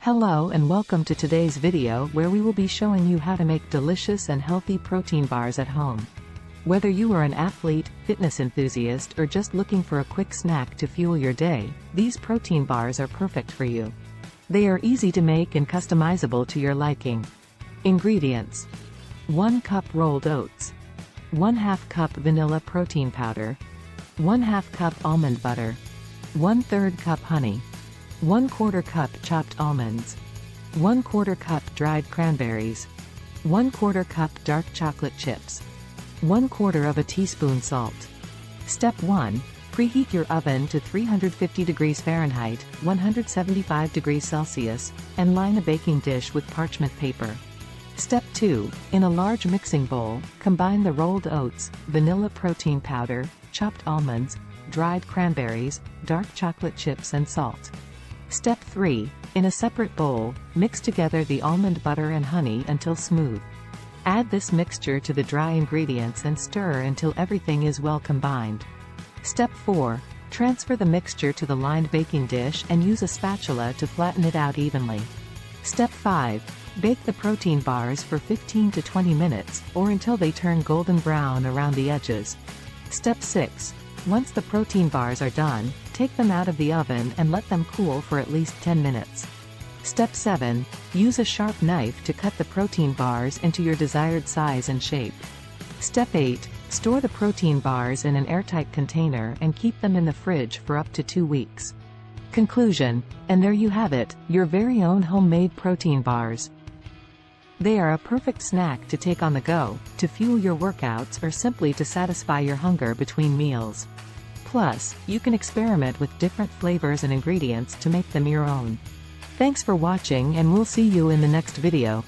Hello and welcome to today's video where we will be showing you how to make delicious and healthy protein bars at home. Whether you are an athlete, fitness enthusiast, or just looking for a quick snack to fuel your day, these protein bars are perfect for you. They are easy to make and customizable to your liking. Ingredients: 1 cup rolled oats, 1/2 cup vanilla protein powder, 1/2 cup almond butter, 1/3 cup honey, 1/4 cup chopped almonds, 1/4 cup dried cranberries, 1/4 cup dark chocolate chips, 1/4 of a teaspoon salt. Step 1. Preheat your oven to 350 degrees Fahrenheit, 175 degrees Celsius, and line a baking dish with parchment paper. Step 2. In a large mixing bowl, combine the rolled oats, vanilla protein powder, chopped almonds, dried cranberries, dark chocolate chips and salt. Step 3. In a separate bowl, mix together the almond butter and honey until smooth. Add this mixture to the dry ingredients and stir until everything is well combined. Step 4. Transfer the mixture to the lined baking dish and use a spatula to flatten it out evenly. Step 5. Bake the protein bars for 15 to 20 minutes, or until they turn golden brown around the edges. Step 6. Once the protein bars are done, take them out of the oven and let them cool for at least 10 minutes. Step 7. Use a sharp knife to cut the protein bars into your desired size and shape. Step 8. Store the protein bars in an airtight container and keep them in the fridge for up to 2 weeks. Conclusion: and there you have it, your very own homemade protein bars. They are a perfect snack to take on the go, to fuel your workouts, or simply to satisfy your hunger between meals. Plus, you can experiment with different flavors and ingredients to make them your own. Thanks for watching and we'll see you in the next video.